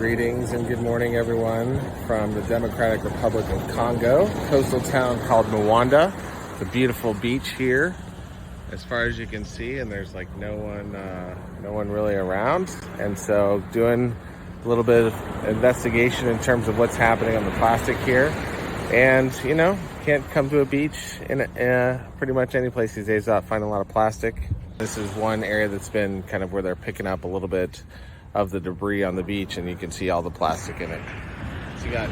Greetings and good morning, everyone, from the Democratic Republic of Congo, coastal town called Mwanda. It's a beautiful beach here, as far as you can see, and there's like no one really around. And so, doing a little bit of investigation in terms of what's happening on the plastic here. And you know, can't come to a beach in pretty much any place these days without finding a lot of plastic. This is one area that's been kind of where they're picking up a little bit of the debris on the beach, and you can see all the plastic in it. So you got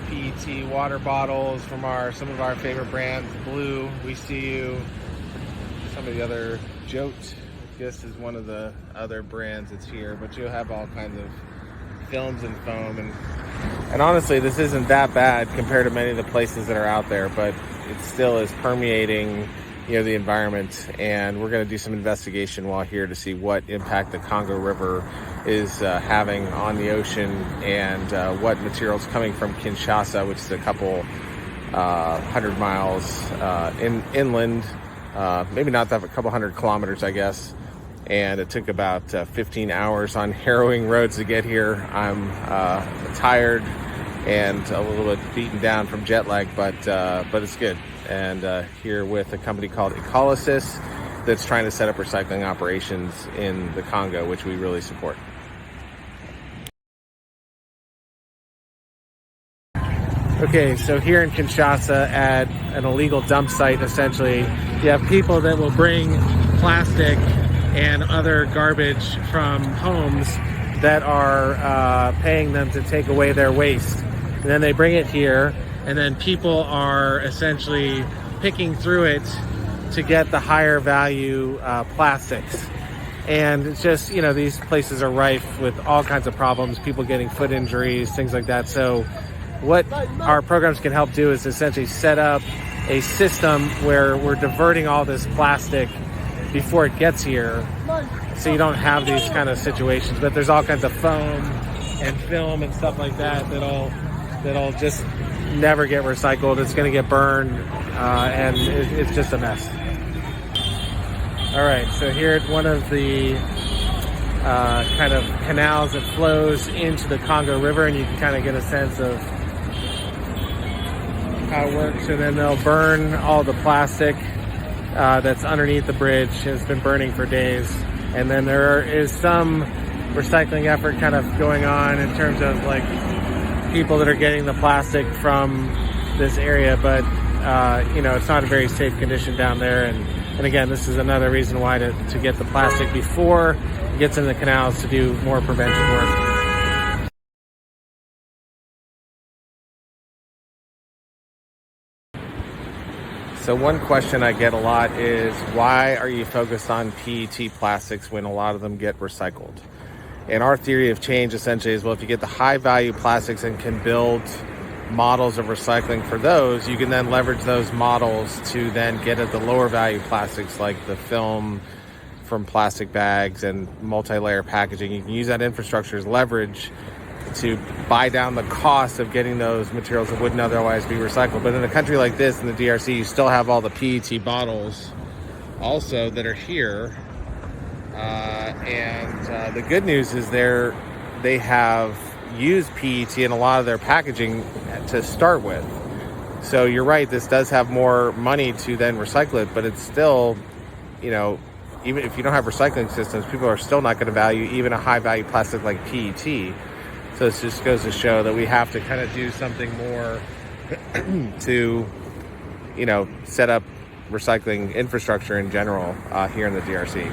PET water bottles from some of our favorite brands, Blue, We See You, some of the other Jote, I guess is one of the other brands that's here, but you'll have all kinds of films and foam, and honestly, this isn't that bad compared to many of the places that are out there, but it still is permeating, you know, the environment. And we're going to do some investigation while here to see what impact the Congo River is having on the ocean, and what materials coming from Kinshasa, which is a couple 100 miles inland, maybe not that, a couple 100 kilometers, I guess. And it took about 15 hours on harrowing roads to get here. I'm tired and a little bit beaten down from jet lag, but it's good. And here with a company called Ecolysis that's trying to set up recycling operations in the Congo, which we really support. Okay, so here in Kinshasa at an illegal dump site, essentially, you have people that will bring plastic and other garbage from homes that are paying them to take away their waste. And then they bring it here, and then people are essentially picking through it to get the higher value plastics. And it's just, you know, these places are rife with all kinds of problems, people getting foot injuries, things like that. So what our programs can help do is essentially set up a system where we're diverting all this plastic before it gets here, so you don't have these kind of situations. But there's all kinds of foam and film and stuff like that that'll just never get recycled. It's going to get burned, and it's just a mess. All right, so here at one of the kind of canals that flows into the Congo River, and you can kind of get a sense of how it works. And then they'll burn all the plastic that's underneath the bridge. It's been burning for days. And then there is some recycling effort kind of going on in terms of like people that are getting the plastic from this area, but you know, it's not a very safe condition down there. And again, this is another reason why to get the plastic before it gets in the canals, to do more prevention work. So one question I get a lot is, why are you focused on PET plastics when a lot of them get recycled? And our theory of change essentially is, well, if you get the high value plastics and can build models of recycling for those, you can then leverage those models to then get at the lower value plastics like the film from plastic bags and multi-layer packaging. You can use that infrastructure as leverage to buy down the cost of getting those materials that wouldn't otherwise be recycled. But in a country like this, in the DRC, you still have all the PET bottles also that are here. And the good news is they have used PET in a lot of their packaging to start with. So you're right, this does have more money to then recycle it, but it's still, you know, even if you don't have recycling systems, people are still not going to value even a high value plastic like PET. So this just goes to show that we have to kind of do something more to, you know, set up recycling infrastructure in general here in the DRC.